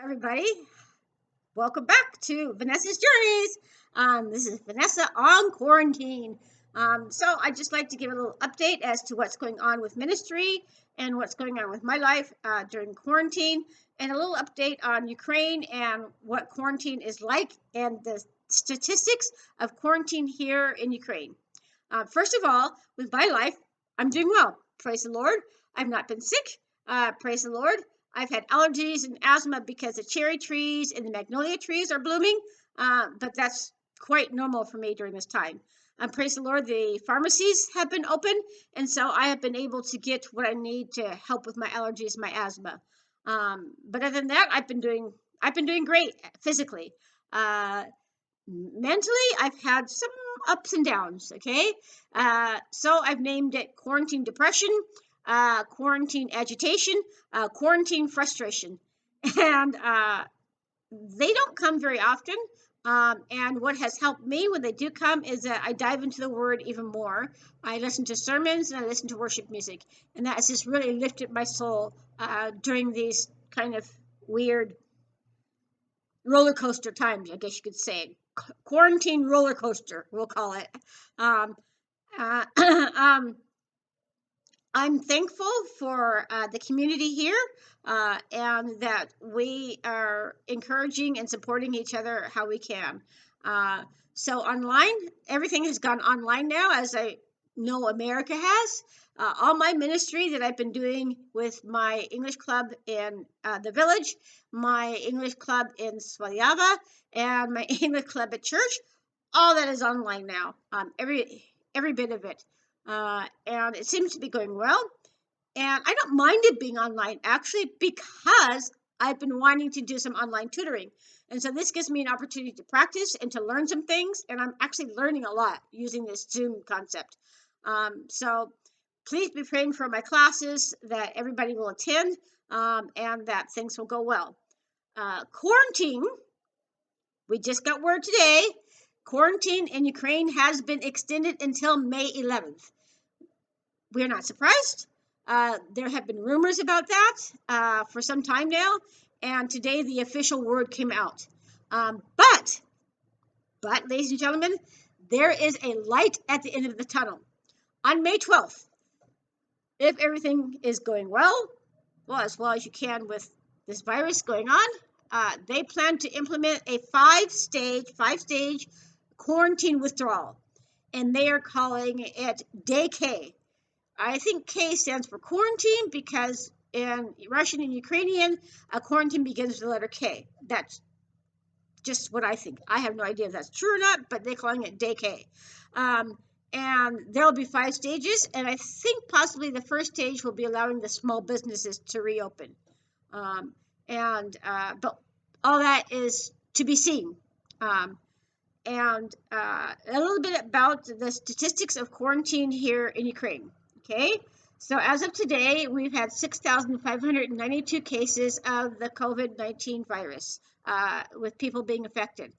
everybody. Welcome back to Vanessa's Journeys. This is Vanessa on quarantine. So I'd just like to give a little update as to what's going on with ministry and what's going on with my life during quarantine, and a little update on Ukraine and what quarantine is like and the statistics of quarantine here in Ukraine. First of all, with my life, I'm doing well. Praise the Lord. I've not been sick. Praise the Lord. I've had allergies and asthma because the cherry trees and the magnolia trees are blooming, but that's quite normal for me during this time. Praise the Lord, the pharmacies have been open, and so I have been able to get what I need to help with my allergies, my asthma. But other than that, I've been doing great physically. Mentally, I've had some ups and downs. Okay, so I've named it quarantine depression, quarantine agitation, quarantine frustration, and they don't come very often. And what has helped me when they do come is that I dive into the Word even more. I listen to sermons and I listen to worship music, and that has just really lifted my soul during these kind of weird roller coaster times, I guess you could say. Quarantine roller coaster, we'll call it. Um, um, I'm thankful for the community here and that we are encouraging and supporting each other how we can. So online, everything has gone online now, as I know America has. All my ministry that I've been doing with my English club in the village, my English club in Svaljava, and my English club at church, all that is online now. Every bit of it. And it seems to be going well. And I don't mind it being online, actually, because I've been wanting to do some online tutoring. And so this gives me an opportunity to practice and to learn some things. And I'm actually learning a lot using this Zoom concept. So please be praying for my classes, that everybody will attend, and that things will go well. Quarantine, we just got word today. Quarantine in Ukraine has been extended until May 11th. We're not surprised. There have been rumors about that for some time now, and today the official word came out. But, ladies and gentlemen, there is a light at the end of the tunnel. On May 12th, if everything is going well as well as you can with this virus going on, they plan to implement a five-stage quarantine withdrawal, and they are calling it Day K. I think K stands for quarantine because in Russian and Ukrainian, a quarantine begins with the letter K. That's just what I think. I have no idea if that's true or not, but they're calling it Day K. And there'll be 5 stages, and I think possibly the first stage will be allowing the small businesses to reopen. But all that is to be seen. And a little bit about the statistics of quarantine here in Ukraine. Okay, so as of today, we've had 6,592 cases of the COVID-19 virus with people being affected.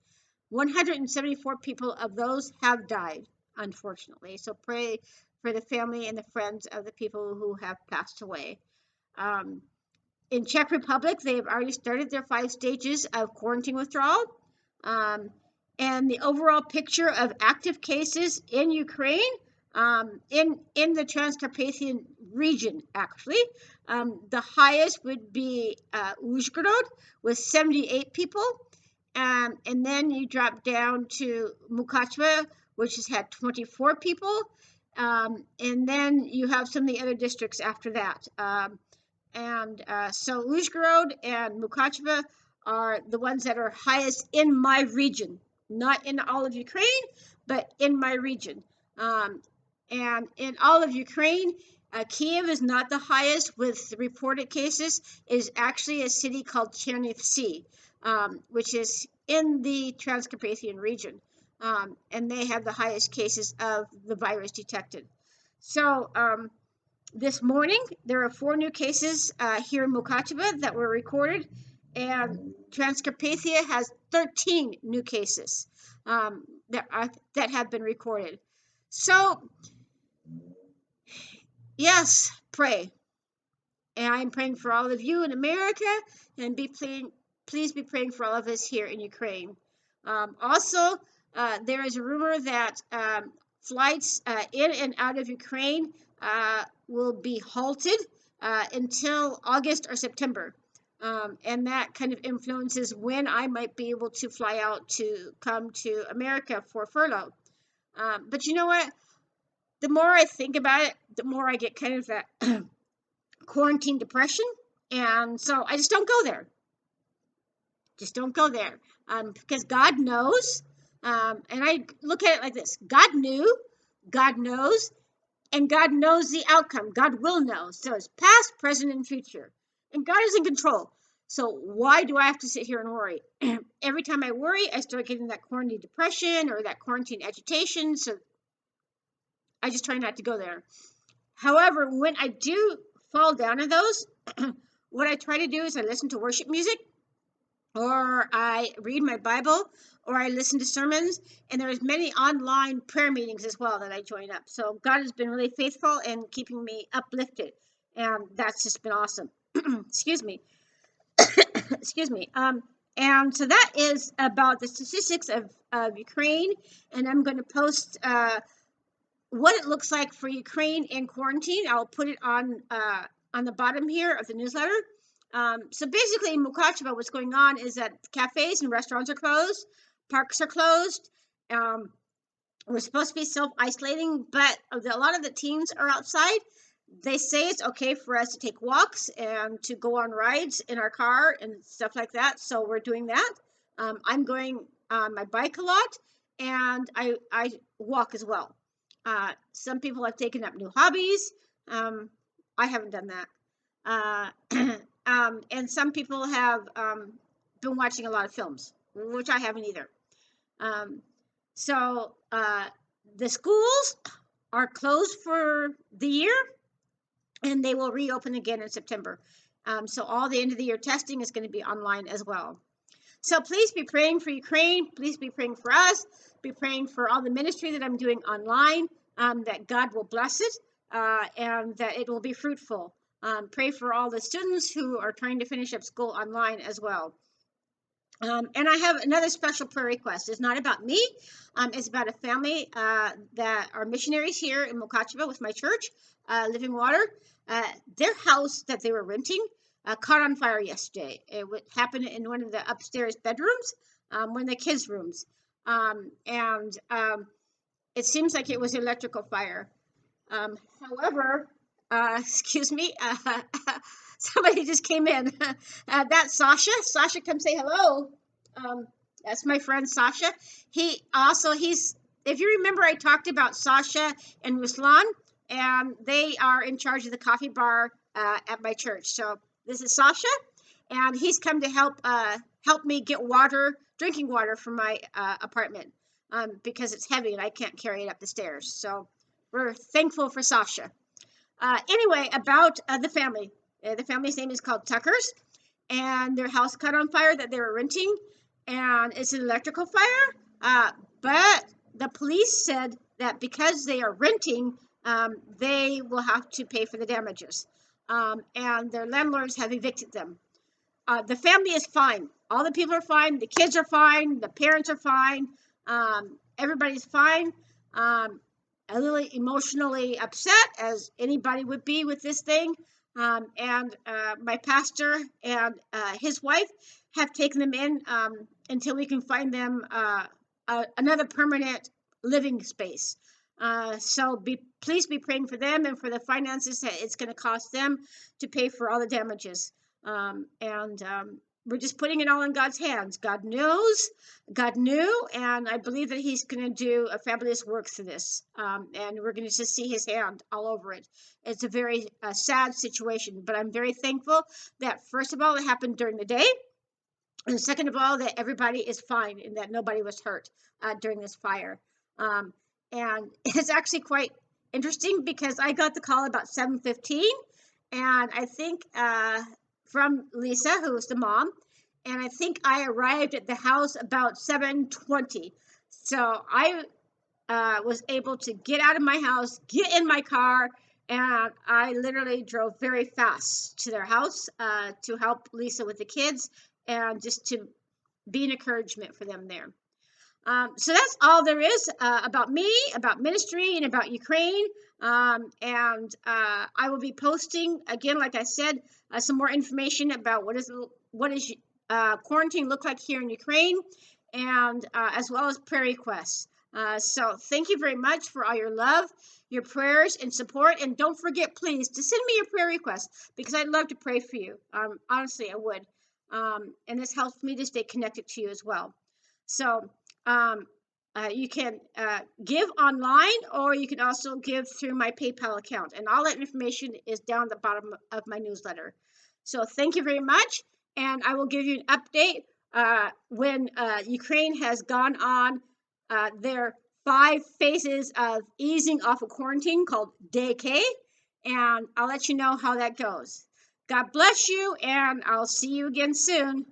174 people of those have died, unfortunately. So pray for the family and the friends of the people who have passed away. In Czech Republic, they've already started their 5 stages of quarantine withdrawal. And the overall picture of active cases in Ukraine, in the Transcarpathian region, actually, the highest would be Uzhgorod with 78 people, and then you drop down to Mukacheva, which has had 24 people, and then you have some of the other districts after that. So Uzhgorod and Mukacheva are the ones that are highest in my region, not in all of Ukraine, but in my region. And in all of Ukraine, Kiev is not the highest with reported cases. It is actually a city called Chernivtsi, which is in the Transcarpathian region. And they have the highest cases of the virus detected. So this morning, there are 4 new cases here in Mukacheva that were recorded, and Transcarpathia has 13 new cases that have been recorded. So, yes, pray. And I'm praying for all of you in America, and please be praying for all of us here in Ukraine. Also, there is a rumor that flights in and out of Ukraine will be halted until August or September. And that kind of influences when I might be able to fly out to come to America for furlough. But you know what? The more I think about it, the more I get kind of that quarantine depression. And so I just don't go there. Just don't go there. Because God knows. And I look at it like this: God knew, God knows, and God knows the outcome. God will know. So it's past, present, and future. And God is in control. So why do I have to sit here and worry? Every time I worry, I start getting that quarantine depression or that quarantine agitation. So I just try not to go there. However, when I do fall down in those, what I try to do is I listen to worship music, or I read my Bible, or I listen to sermons, and there's many online prayer meetings as well that I join up. So God has been really faithful in keeping me uplifted, and that's just been awesome. Excuse me. Excuse me. And so that is about the statistics of Ukraine, and I'm going to post what it looks like for Ukraine in quarantine. I'll put it on the bottom here of the newsletter. So basically in Mukachevo, what's going on is that cafes and restaurants are closed, parks are closed. We're supposed to be self-isolating, but a lot of the teens are outside. They say it's okay for us to take walks and to go on rides in our car and stuff like that. So we're doing that. I'm going on my bike a lot, and I walk as well. Some people have taken up new hobbies. I haven't done that. And some people have been watching a lot of films, which I haven't either. So the schools are closed for the year, and they will reopen again in September. So all the end of the year testing is going to be online as well. So please be praying for Ukraine. Please be praying for us. Be praying for all the ministry that I'm doing online, that God will bless it and that it will be fruitful. Pray for all the students who are trying to finish up school online as well. And I have another special prayer request. It's not about me. It's about a family that are missionaries here in Mukachevo with my church, Living Water. Their house that they were renting caught on fire yesterday. It happened in one of the upstairs bedrooms, one of the kids' rooms. And it seems like it was electrical fire. However, excuse me, somebody just came in. That's Sasha. Sasha, come say hello. That's my friend Sasha. If you remember, I talked about Sasha and Ruslan, and they are in charge of the coffee bar at my church. So this is Sasha, and he's come to help me get drinking water from my apartment because it's heavy and I can't carry it up the stairs. So we're thankful for Sasha. Anyway, about the family. The family's name is called Tuckers, and their house caught on fire that they were renting, and it's an electrical fire. But the police said that because they are renting, they will have to pay for the damages, and their landlords have evicted them. The family is fine. All the people are fine. The kids are fine. The parents are fine. Everybody's fine. A little emotionally upset, as anybody would be with this thing. And my pastor and his wife have taken them in until we can find them another permanent living space. So please be praying for them and for the finances that it's going to cost them to pay for all the damages. We're just putting it all in God's hands. God knows, God knew, and I believe that He's going to do a fabulous work through this. And we're going to just see His hand all over it. It's a very sad situation, but I'm very thankful that, first of all, it happened during the day. And second of all, that everybody is fine and that nobody was hurt during this fire. And it's actually quite interesting because I got the call about 7:15, and I think from Lisa, who was the mom, and I think I arrived at the house about 7:20. So I was able to get out of my house, get in my car, and I literally drove very fast to their house to help Lisa with the kids and just to be an encouragement for them there. So that's all there is about me, about ministry, and about Ukraine. And I will be posting again, like I said, some more information about what is quarantine look like here in Ukraine, and as well as prayer requests. So thank you very much for all your love, your prayers, and support. And don't forget, please, to send me your prayer requests, because I'd love to pray for you. Honestly, I would. And this helps me to stay connected to you as well. So um, you can give online, or you can also give through my PayPal account. And all that information is down at the bottom of my newsletter. So thank you very much. And I will give you an update when Ukraine has gone on their 5 phases of easing off of quarantine called Day K. And I'll let you know how that goes. God bless you, and I'll see you again soon.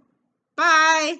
Bye.